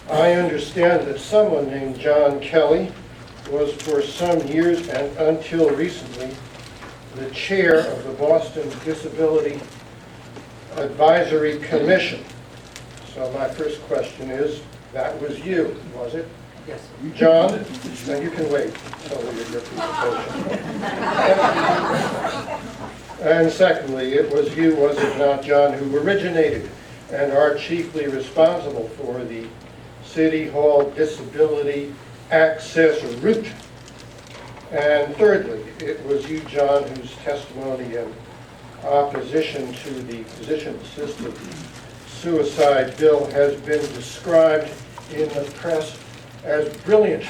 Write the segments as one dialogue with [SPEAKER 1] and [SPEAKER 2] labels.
[SPEAKER 1] I understand that someone named John Kelly was for some years and until recently the chair of the Boston Disability Advisory Commission. So my first question is, that was you, was it?
[SPEAKER 2] Yes.
[SPEAKER 1] John? Now you can wait until we get your presentation. And secondly, it was you, was it not, John, who originated and are chiefly responsible for the City Hall Disability Access Route? And thirdly, it was you, John, whose testimony in opposition to the physician-assisted suicide bill has been described in the press as brilliant.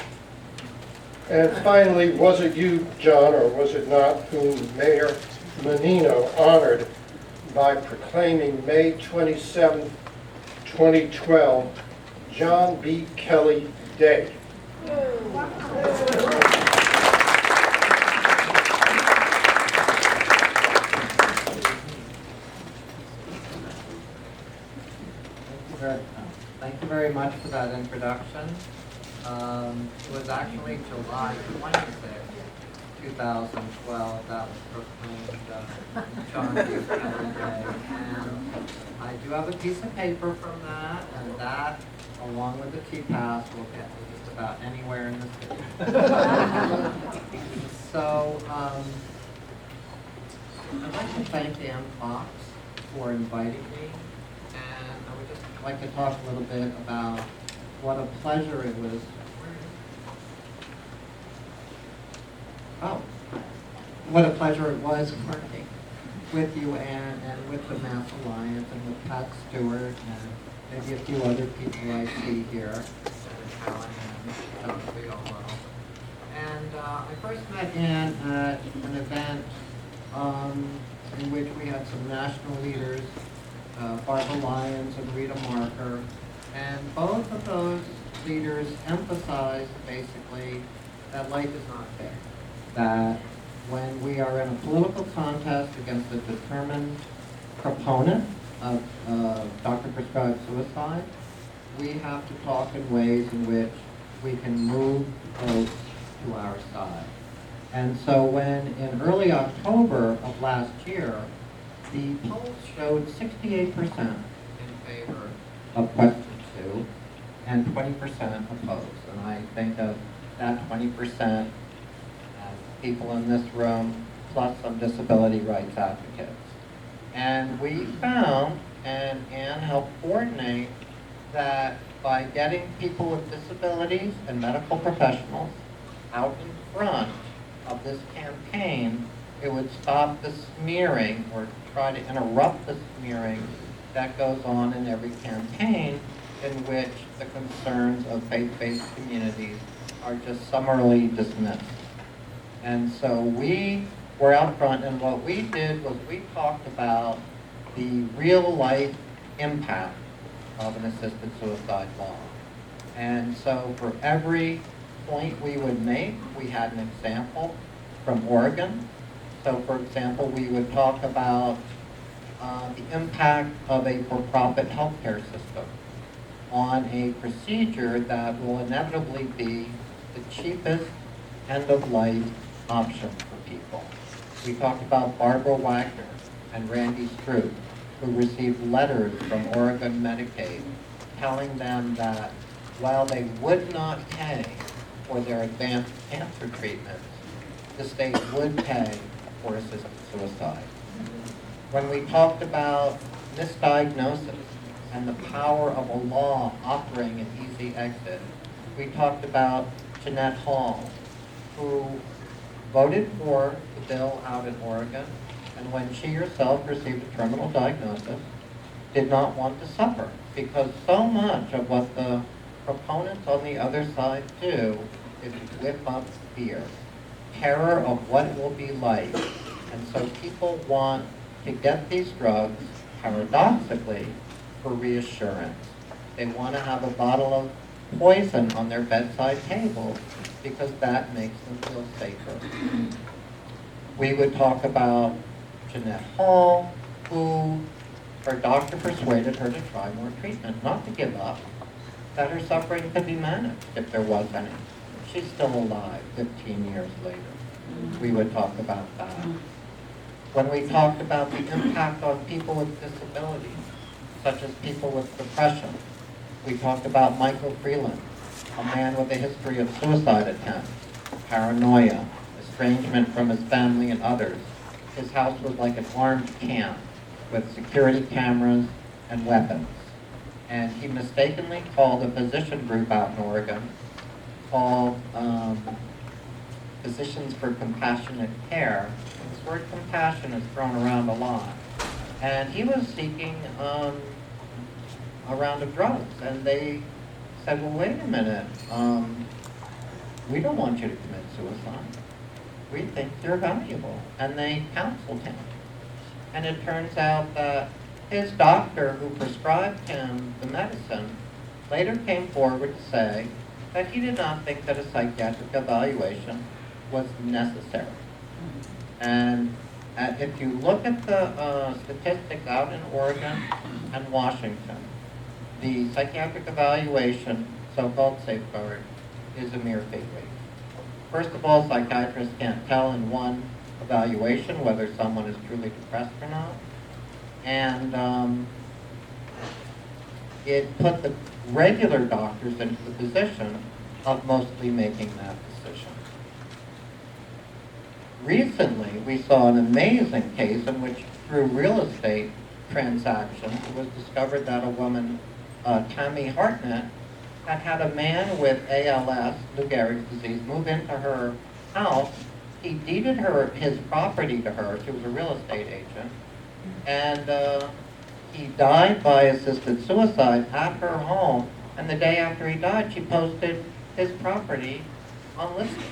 [SPEAKER 1] And finally, was it you, John, or was it not, whom Mayor Menino honored by proclaiming May 27, 2012, John B. Kelly Day?
[SPEAKER 2] Thank you very much for that introduction. It was actually July 26, 2012, that was proclaimed John B. Kelly Day. And I do have a piece of paper from that, and that, along with the T-Pass, will get me just about anywhere in the city. So, I'd like to thank Ann Fox for inviting me. And I would just like to talk a little bit about what a pleasure it was. What a pleasure it was working with you, Ann, and with the Mass Alliance, and with Pat Stewart, and maybe a few other people I see here, and Helen and we all know. And I first met Ann at an event in which we had some national leaders, Barbara Lyons and Rita Marker, and both of those leaders emphasized basically that life is not fair. That when we are in a political contest against a determined proponent of doctor-prescribed suicide, we have to talk in ways in which we can move votes to our side. And so when in early October of last year, the polls showed 68% in favor of question 2 and 20% opposed. And I think of that 20% as people in this room plus some disability rights advocates. And we found, and Ann helped coordinate, that by getting people with disabilities and medical professionals out in front of this campaign, it would stop the smearing, or try to interrupt the smearing that goes on in every campaign in which the concerns of faith-based communities are just summarily dismissed. And so we were out front, and what we did was we talked about the real-life impact of an assisted suicide law. And so for every point we would make, we had an example from Oregon. So for example, we would talk about the impact of a for-profit healthcare system on a procedure that will inevitably be the cheapest end-of-life option for people. We talked about Barbara Wagner and Randy Stroop, who received letters from Oregon Medicaid telling them that while they would not pay for their advanced cancer treatments, the state would pay for assisted suicide. When we talked about misdiagnosis and the power of a law offering an easy exit, we talked about Jeanette Hall, who voted for the bill out in Oregon, and when she herself received a terminal diagnosis, did not want to suffer, because so much of what the proponents on the other side do is whip up fear, terror of what it will be like. And so people want to get these drugs, paradoxically, for reassurance. They want to have a bottle of poison on their bedside table because that makes them feel safer. We would talk about Jeanette Hall, who her doctor persuaded her to try more treatment, not to give up, that her suffering could be managed if there was any. She's still alive 15 years later. We would talk about that. When we talked about the impact on people with disabilities, such as people with depression, we talked about Michael Freeland, a man with a history of suicide attempts, paranoia, estrangement from his family and others. His house was like an armed camp with security cameras and weapons. And he mistakenly called a physician group out in Oregon called Physicians for Compassionate Care. This word compassion is thrown around a lot. And he was seeking a round of drugs. And they said, well, wait a minute. We don't want you to commit suicide. We think you're valuable. And they counseled him. And it turns out that his doctor who prescribed him the medicine later came forward to say that he did not think that a psychiatric evaluation was necessary. And if you look at the statistics out in Oregon and Washington, the psychiatric evaluation, so-called safeguard, is a mere figure. First of all, psychiatrists can't tell in one evaluation whether someone is truly depressed or not. And it put the regular doctors into the position of mostly making that decision. Recently, we saw an amazing case in which, through real estate transactions, it was discovered that a woman, Tammy Hartnett, had a man with ALS, Lou Gehrig's disease, move into her house. He deeded his property to her. She was a real estate agent. And he died by assisted suicide at her home. And the day after he died, she posted his property on listing.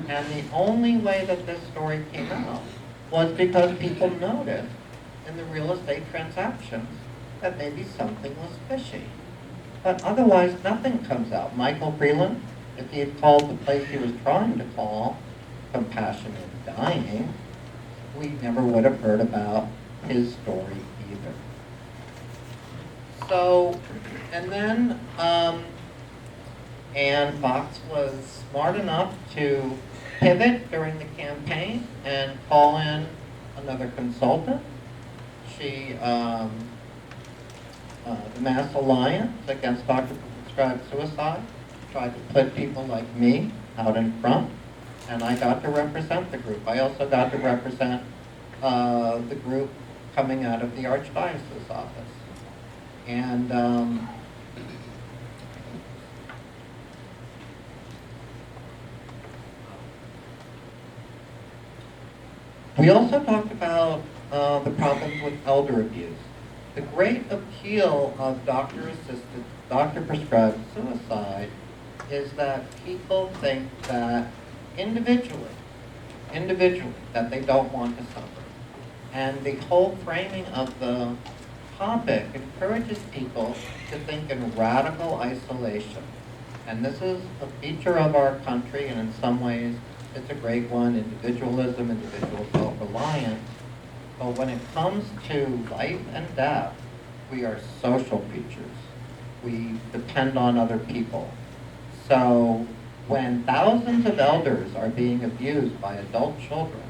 [SPEAKER 2] And the only way that this story came out was because people noticed in the real estate transactions that maybe something was fishy. But otherwise, nothing comes out. Michael Freeland, if he had called the place he was trying to call Compassionate Dying, we never would have heard about his story either. So, and then Anne Fox was smart enough to pivot during the campaign and call in another consultant. She, the Mass Alliance Against Doctor-Prescribed Suicide, tried to put people like me out in front, and I got to represent the group. I also got to represent the group coming out of the Archdiocese office. And we also talked about the problems with elder abuse. The great appeal of doctor-assisted, doctor-prescribed suicide is that people think that individually, that they don't want to suffer. And the whole framing of the topic encourages people to think in radical isolation. And this is a feature of our country, and in some ways, it's a great one, individualism, individual self-reliance. But when it comes to life and death, we are social creatures. We depend on other people. So when thousands of elders are being abused by adult children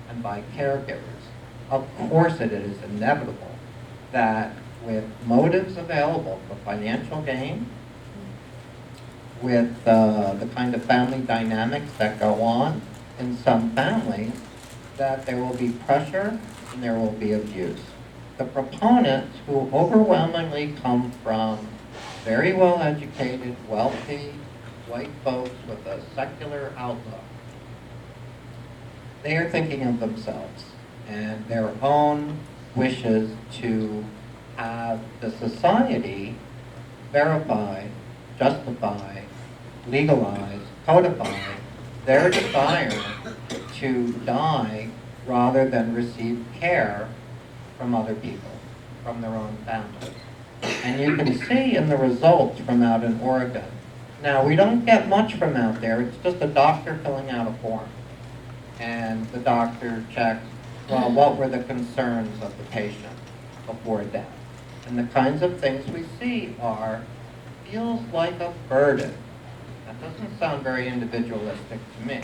[SPEAKER 2] and by caregivers, of course it is inevitable that with motives available for financial gain, with the kind of family dynamics that go on in some families, that there will be pressure and there will be abuse. The proponents, who overwhelmingly come from very well-educated, wealthy, white folks with a secular outlook, they are thinking of themselves and their own wishes to have the society verify, justify, legalize, codify their desire to die rather than receive care from other people, from their own families. And you can see in the results from out in Oregon. Now, we don't get much from out there. It's just a doctor filling out a form. And the doctor checks, well, what were the concerns of the patient before death? And the kinds of things we see are feels like a burden. That doesn't sound very individualistic to me.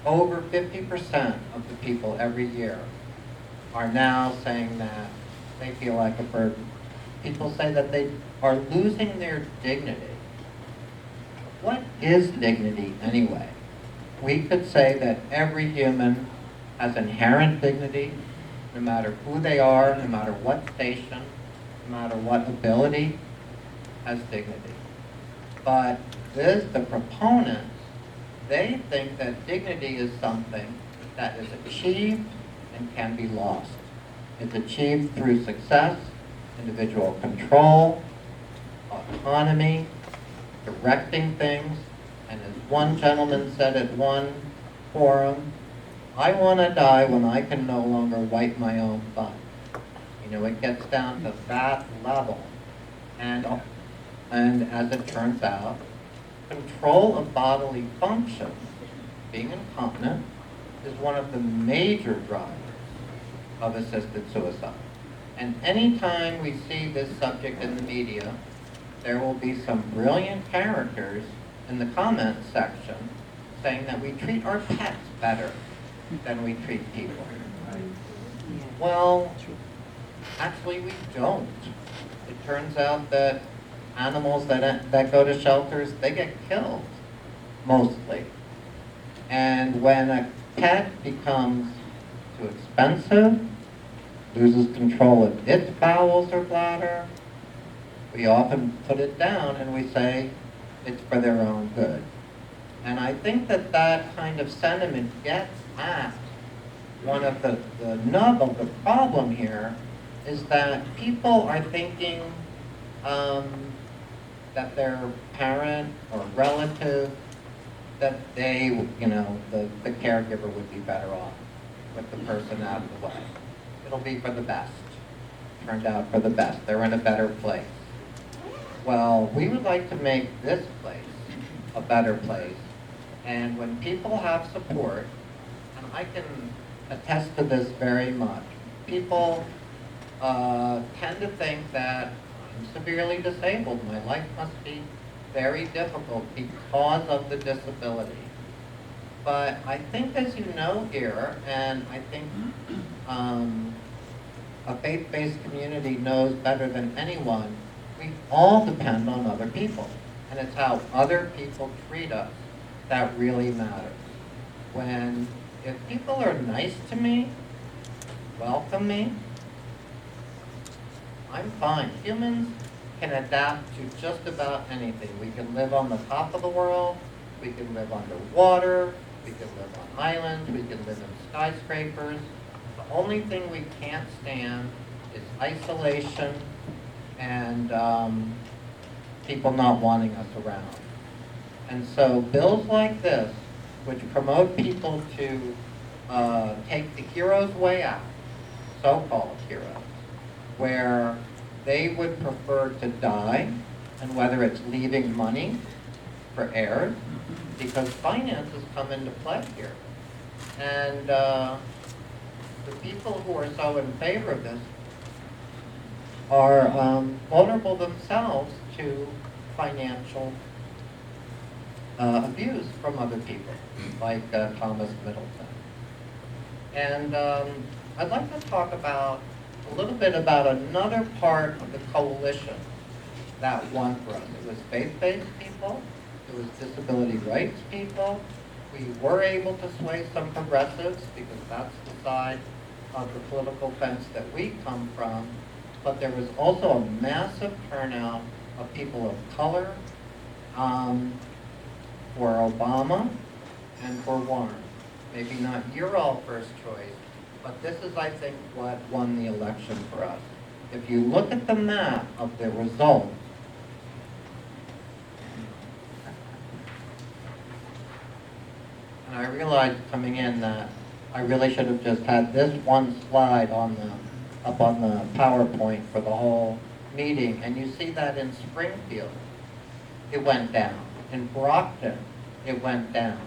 [SPEAKER 2] Over 50% of the people every year are now saying that they feel like a burden. People say that they are losing their dignity. What is dignity anyway? We could say that every human has inherent dignity, no matter who they are, no matter what station, no matter what ability, has dignity. But the proponents, they think that dignity is something that is achieved and can be lost. It's achieved through success, individual control, autonomy, directing things, and as one gentleman said at one forum, I want to die when I can no longer wipe my own butt. You know, it gets down to that level. And as it turns out, control of bodily functions, being incontinent, is one of the major drivers of assisted suicide. And anytime we see this subject in the media, there will be some brilliant characters in the comments section saying that we treat our pets better than we treat people. Well, actually we don't. It turns out that animals that go to shelters, they get killed, mostly. And when a pet becomes too expensive, loses control of its bowels or bladder, we often put it down and we say it's for their own good. And I think that that kind of sentiment gets at one of the nub of the problem here is that people are thinking that their parent or relative, that they, you know, the caregiver would be better off with the person out of the way. It'll be for the best. Turned out for the best. They're in a better place. Well, we would like to make this place a better place. And when people have support, and I can attest to this very much, people tend to think that I'm severely disabled. My life must be very difficult because of the disability. But I think, as you know here, and I think a faith-based community knows better than anyone, we all depend on other people. And it's how other people treat us that really matters. If people are nice to me, welcome me, I'm fine. Humans can adapt to just about anything. We can live on the top of the world, we can live underwater, we can live on islands, we can live in skyscrapers. The only thing we can't stand is isolation and people not wanting us around. And so bills like this, which promote people to take the hero's way out, so-called heroes, where they would prefer to die, and whether it's leaving money for heirs, because finances come into play here. And the people who are so in favor of this are vulnerable themselves to financial abuse from other people, like Thomas Middleton. And I'd like to talk about a little bit about another part of the coalition that won for us. It was faith-based people, it was disability rights people. We were able to sway some progressives because that's the side of the political fence that we come from. But there was also a massive turnout of people of color for Obama and for Warren. Maybe not your all first choice, but this is, I think, what won the election for us. If you look at the map of the results, and I realized coming in that I really should have just had this one slide up on the PowerPoint for the whole meeting, and you see that in Springfield, it went down. In Brockton, it went down.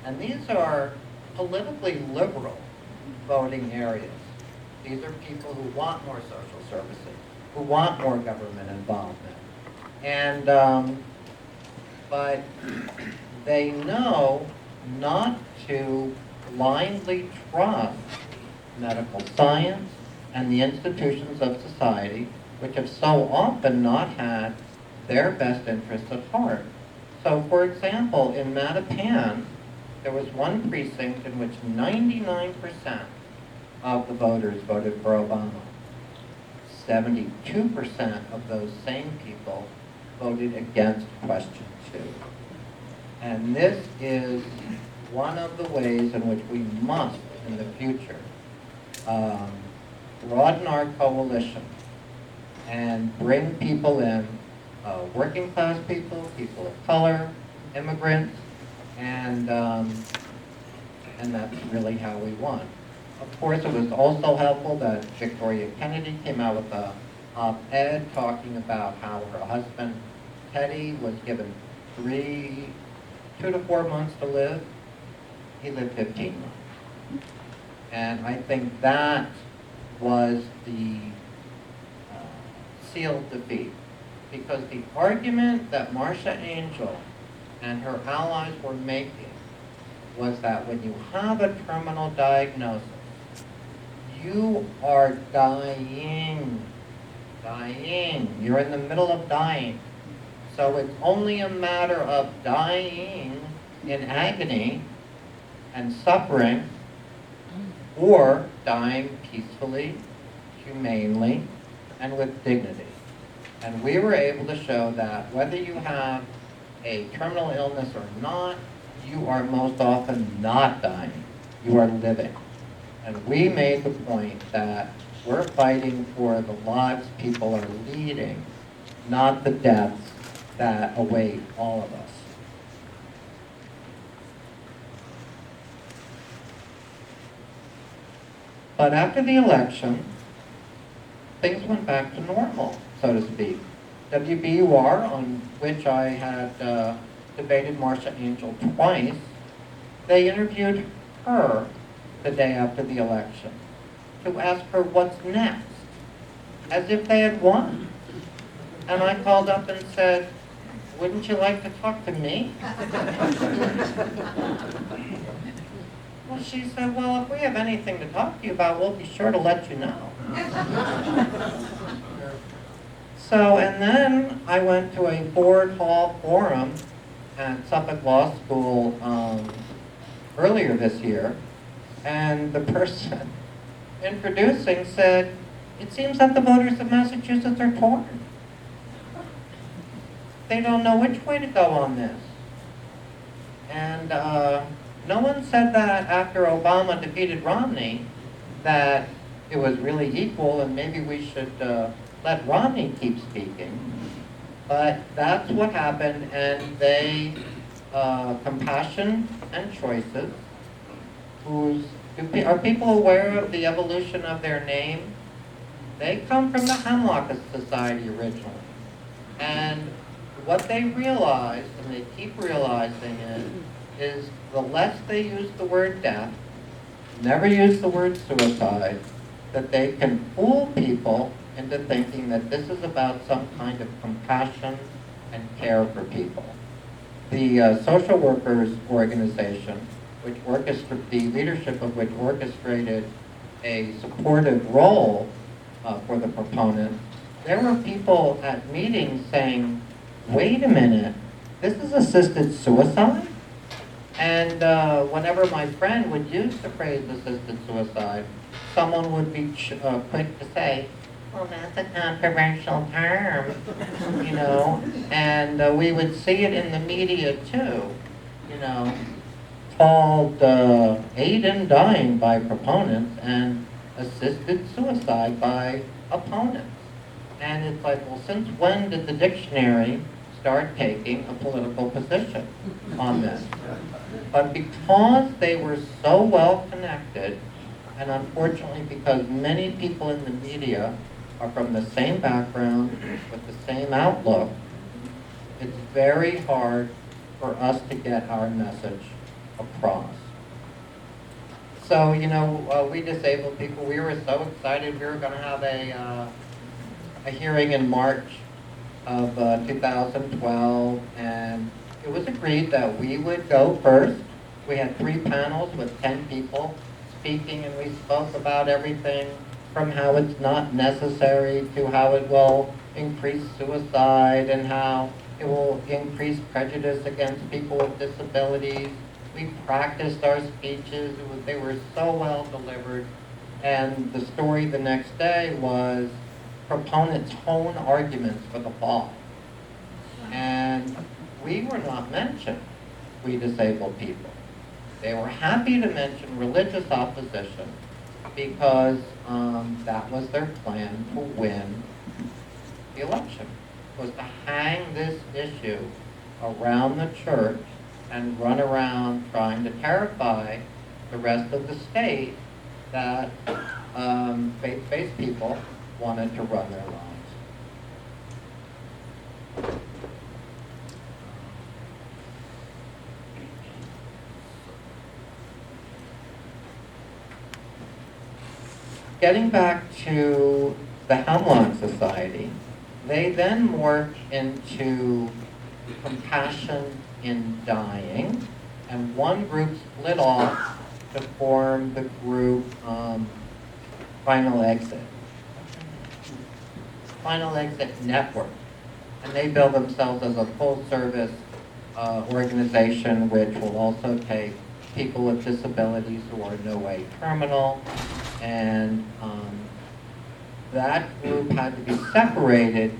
[SPEAKER 2] And these are politically liberal voting areas. These are people who want more social services, who want more government involvement. And, but they know not to blindly trust medical science and the institutions of society, which have so often not had their best interests at heart. So, for example, in Mattapan, there was one precinct in which 99% of the voters voted for Obama. 72% of those same people voted against question 2. And this is one of the ways in which we must, in the future, broaden our coalition and bring people in, working class people, people of color, immigrants, and that's really how we won. Of course, it was also helpful that Victoria Kennedy came out with a op-ed talking about how her husband, Teddy, was given 2 to 4 months to live. He lived 15 months. And I think that was the sealed defeat. Because the argument that Marcia Angel and her allies were making was that when you have a terminal diagnosis, you are dying. You're in the middle of dying. So it's only a matter of dying in agony and suffering, or dying peacefully, humanely, and with dignity. And we were able to show that whether you have a terminal illness or not, you are most often not dying. You are living. And we made the point that we're fighting for the lives people are leading, not the deaths that await all of us. But after the election, things went back to normal, so to speak. WBUR, on which I had debated Marcia Angel twice, they interviewed her the day after the election to ask her what's next, as if they had won. And I called up and said, "Wouldn't you like to talk to me?" Well, she said, "Well, if we have anything to talk to you about, we'll be sure to let you know." So, and then I went to a Ford Hall forum at Suffolk Law School earlier this year, and the person introducing said, "It seems that the voters of Massachusetts are torn. They don't know which way to go on this." And no one said that after Obama defeated Romney, that it was really equal and maybe we should let Romney keep speaking. But that's what happened, and they, Compassion and Choices, are people aware of the evolution of their name? They come from the Hemlock Society originally. And what they realized, and they keep realizing it, is the less they use the word death, never use the word suicide, that they can fool people into thinking that this is about some kind of compassion and care for people. The social workers organization, which the leadership of which orchestrated a supportive role for the proponent, there were people at meetings saying, "Wait a minute, this is assisted suicide?" And whenever my friend would use the phrase assisted suicide, someone would be quick to say, "Well, that's a controversial term," you know, and we would see it in the media too, you know, called aid in dying by proponents and assisted suicide by opponents. And it's like, well, since when did the dictionary start taking a political position on this? But because they were so well connected, and unfortunately because many people in the media are from the same background with the same outlook, it's very hard for us to get our message across. So, you know, we disabled people, we were so excited we were going to have a hearing in March of 2012, and it was agreed that we would go first. We had 3 panels with 10 people speaking, and we spoke about everything from how it's not necessary to how it will increase suicide and how it will increase prejudice against people with disabilities. We practiced our speeches. They were so well delivered. And the story the next day was proponents' own arguments for the fall. And we were not mentioned, we disabled people. They were happy to mention religious opposition because that was their plan to win the election, was to hang this issue around the church and run around trying to terrify the rest of the state that faith-based people wanted to run their lives. Getting back to the Hemlock Society, they then morphed into Compassion in Dying, and one group split off to form the group Final Exit Network. And they build themselves as a full-service organization which will also take people with disabilities who are no way terminal. And that group had to be separated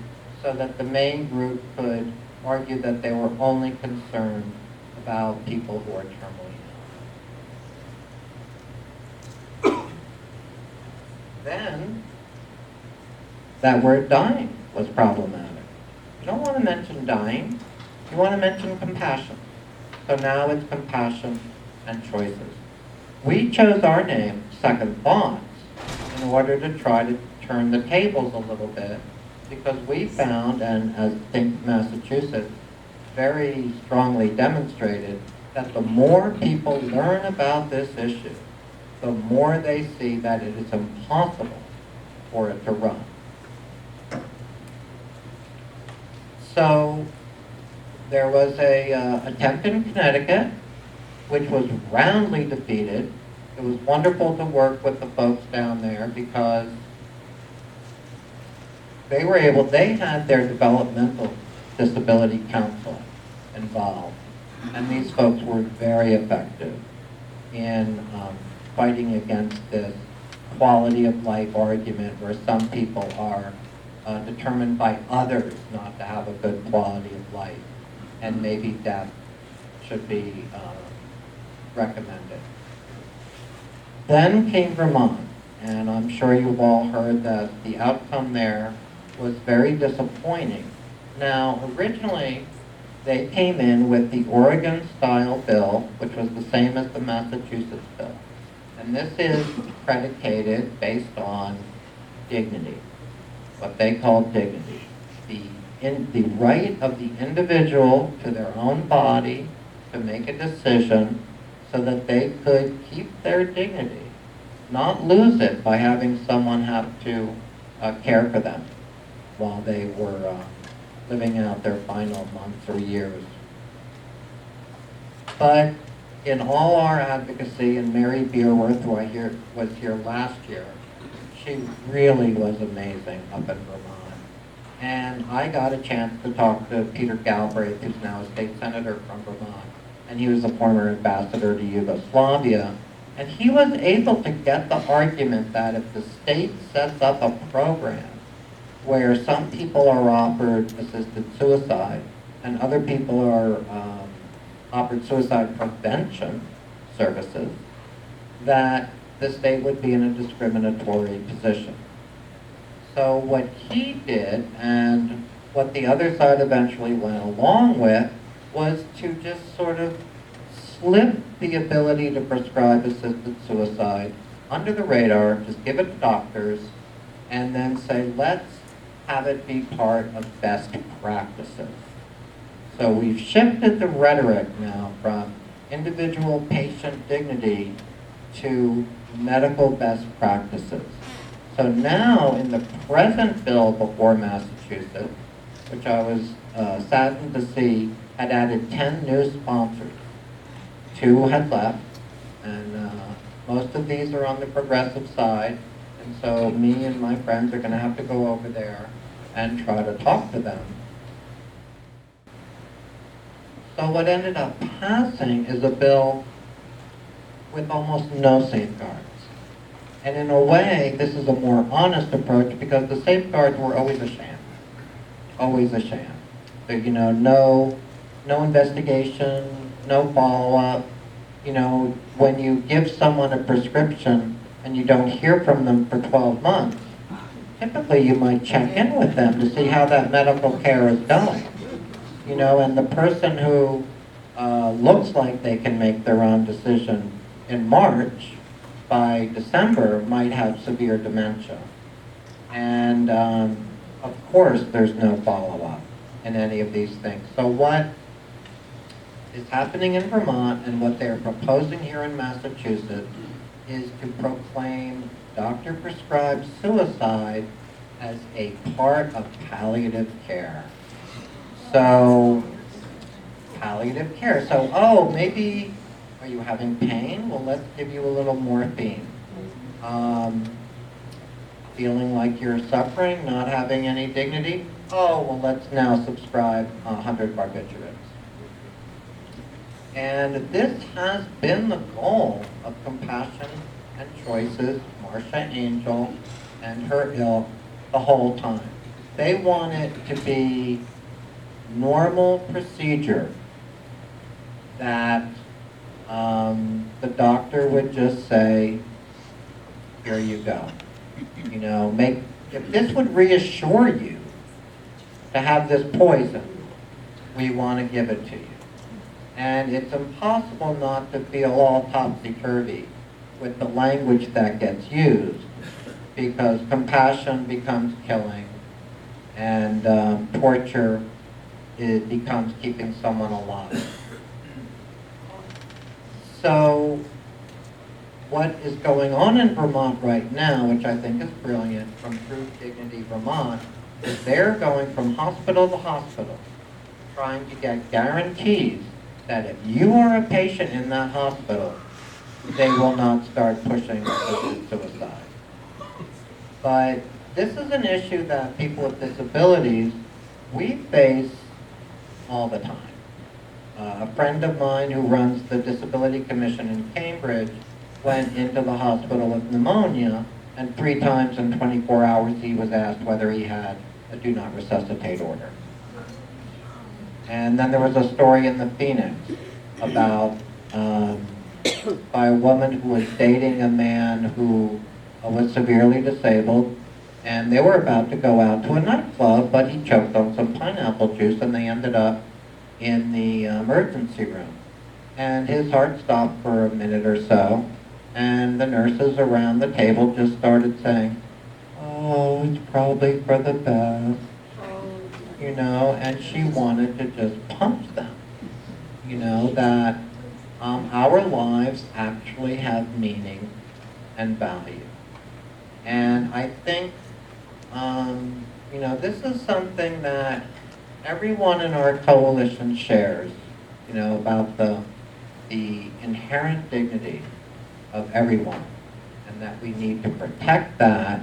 [SPEAKER 2] so that the main group could argue that they were only concerned about people who are terminally ill. Then, that word dying was problematic. You don't want to mention dying, you want to mention compassion. So now it's compassion and choices. We chose our name, Second Thoughts, in order to try to turn the tables a little bit, because we found, and as Think Massachusetts very strongly demonstrated, that the more people learn about this issue, the more they see that it is impossible for it to run. So there was a attempt in Connecticut, which was roundly defeated. It was wonderful to work with the folks down there because they had their developmental disability council involved. And these folks were very effective in fighting against this quality of life argument where some people are determined by others not to have a good quality of life, and maybe death should be recommended. Then came Vermont, and I'm sure you've all heard that the outcome there was very disappointing. Now, originally, they came in with the Oregon-style bill, which was the same as the Massachusetts bill. And this is predicated based on dignity, what they call dignity. The right of the individual to their own body to make a decision so that they could keep their dignity, not lose it by having someone have to care for them while they were living out their final months or years. But in all our advocacy, and Mary Beerworth, who was here last year, she really was amazing up in Vermont. And I got a chance to talk to Peter Galbraith, who's now a state senator from Vermont, and he was a former ambassador to Yugoslavia. And he was able to get the argument that if the state sets up a program where some people are offered assisted suicide and other people are offered suicide prevention services, that the state would be in a discriminatory position. So what he did, and what the other side eventually went along with, was to just sort of slip the ability to prescribe assisted suicide under the radar, just give it to doctors, and then say, let's have it be part of best practices. So we've shifted the rhetoric now from individual patient dignity to medical best practices. So now in the present bill before Massachusetts, which I was saddened to see, had added 10 new sponsors. 2 had left, and most of these are on the progressive side, and so me and my friends are going to have to go over there and try to talk to them. So what ended up passing is a bill with almost no safeguards. And in a way, this is a more honest approach because the safeguards were always a sham. Always a sham. So, no investigation, no follow-up. When you give someone a prescription and you don't hear from them for 12 months, typically you might check in with them to see how that medical care is going. And the person who looks like they can make their own decision in March, by December, might have severe dementia. And of course, there's no follow-up in any of these things. So what is happening in Vermont and what they're proposing here in Massachusetts is to proclaim doctor-prescribed suicide as a part of palliative care. So, palliative care. So, maybe, are you having pain? Well, let's give you a little morphine. Feeling like you're suffering, not having any dignity? Oh, well, let's now subscribe 100 barbiturates. And this has been the goal of Compassion and Choices, Marcia Angel, and her ilk the whole time. They want it to be normal procedure that the doctor would just say, here you go. If this would reassure you to have this poison, we want to give it to you. And it's impossible not to feel all topsy-turvy with the language that gets used, because compassion becomes killing, and torture becomes keeping someone alive. So what is going on in Vermont right now, which I think is brilliant, from True Dignity Vermont, is they're going from hospital to hospital, trying to get guarantees that if you are a patient in that hospital, they will not start pushing assisted suicide. But this is an issue that people with disabilities, we face all the time. A friend of mine who runs the Disability Commission in Cambridge went into the hospital with pneumonia, and 3 times in 24 hours he was asked whether he had a do not resuscitate order. And then there was a story in the Phoenix about by a woman who was dating a man who was severely disabled, and they were about to go out to a nightclub, but he choked on some pineapple juice and they ended up in the emergency room. And his heart stopped for a minute or so, and the nurses around the table just started saying, oh, it's probably for the best, and she wanted to just punch them. That our lives actually have meaning and value. And I think, this is something that everyone in our coalition shares, about the inherent dignity of everyone, and that we need to protect that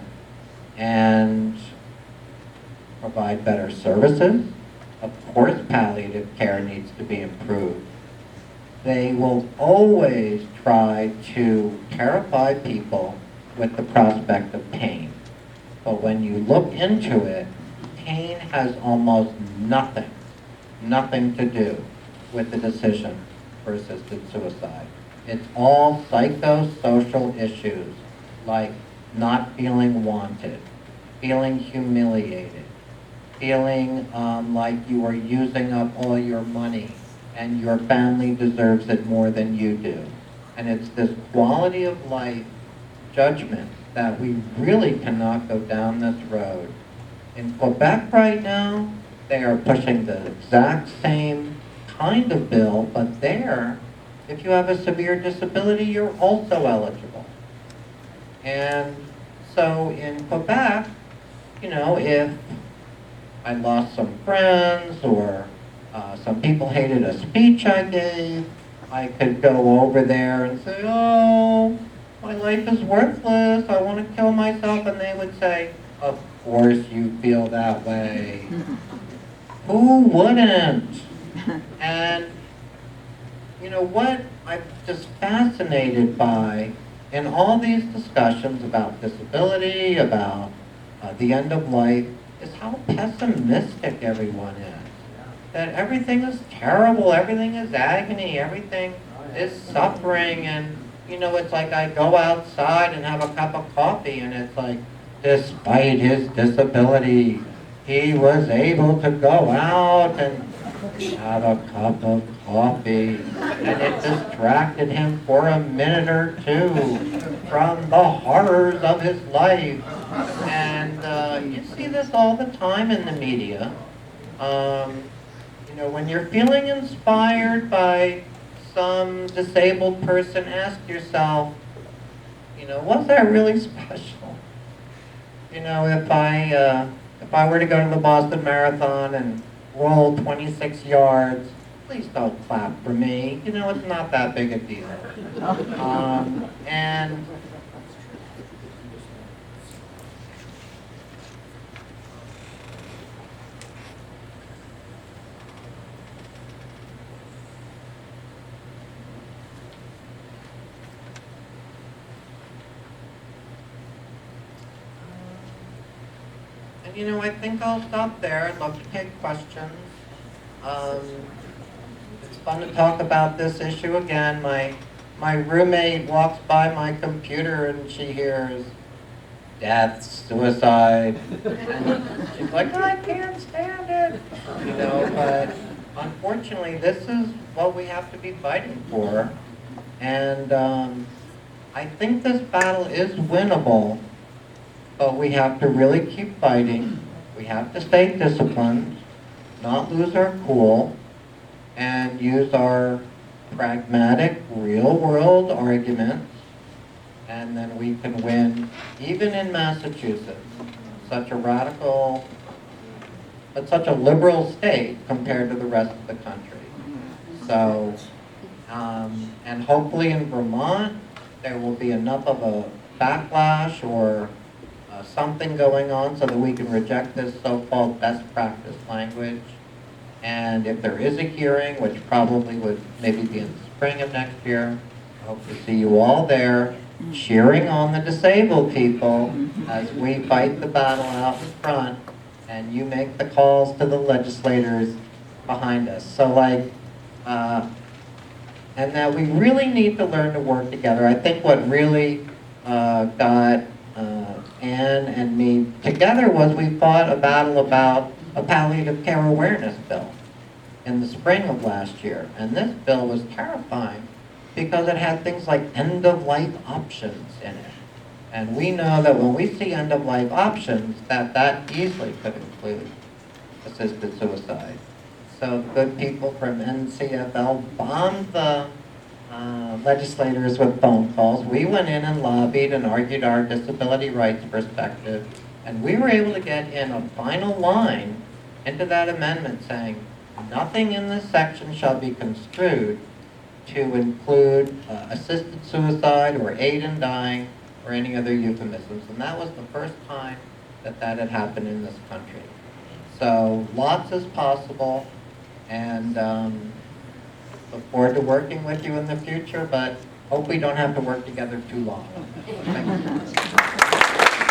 [SPEAKER 2] and provide better services. Of course, palliative care needs to be improved. They will always try to terrify people with the prospect of pain. But when you look into it, pain has almost nothing to do with the decision for assisted suicide. It's all psychosocial issues like not feeling wanted, feeling humiliated, feeling like you are using up all your money and your family deserves it more than you do. And it's this quality of life judgment that we really cannot go down this road. In Quebec right now, they are pushing the exact same kind of bill, but there, if you have a severe disability, you're also eligible. And so in Quebec, if I lost some friends, or some people hated a speech I gave, I could go over there and say, oh, my life is worthless, I want to kill myself, and they would say, of course you feel that way. Who wouldn't? And you know what I'm just fascinated by in all these discussions about disability, about the end of life, is how pessimistic everyone is. That everything is terrible, everything is agony, everything is suffering, and you know, it's like I go outside and have a cup of coffee and it's like, despite his disability, he was able to go out and have a cup of coffee, and it distracted him for a minute or two from the horrors of his life. And you see this all the time in the media. You know, when you're feeling inspired by some disabled person, ask yourself, you know, was that really special? You know, if I were to go to the Boston Marathon and roll 26 yards, please don't clap for me. You know, it's not that big a deal. And you know, I think I'll stop there. I'd love to take questions. It's fun to talk about this issue again. My roommate walks by my computer and she hears death, suicide, and she's like, I can't stand it. You know, but unfortunately, this is what we have to be fighting for. And I think this battle is winnable. But we have to really keep fighting. We have to stay disciplined, not lose our cool, and use our pragmatic, real-world arguments, and then we can win, even in Massachusetts, such a radical, but such a liberal state compared to the rest of the country. So, and hopefully in Vermont, there will be enough of a backlash or something going on so that we can reject this so-called best practice language. And if there is a hearing, which probably would maybe be in the spring of next year, I hope to see you all there cheering on the disabled people as we fight the battle out in front and you make the calls to the legislators behind us. So like, and that we really need to learn to work together. I think what really got Ann and me together was we fought a battle about a palliative care awareness bill in the spring of last year. And this bill was terrifying because it had things like end-of-life options in it. And we know that when we see end-of-life options, that easily could include assisted suicide. So good people from NCFL bombed the legislators with phone calls. We went in and lobbied and argued our disability rights perspective, and we were able to get in a final line into that amendment saying nothing in this section shall be construed to include assisted suicide or aid in dying or any other euphemisms. And that was the first time that that had happened in this country. So lots is possible, and look forward to working with you in the future, but hope we don't have to work together too long. Thank you.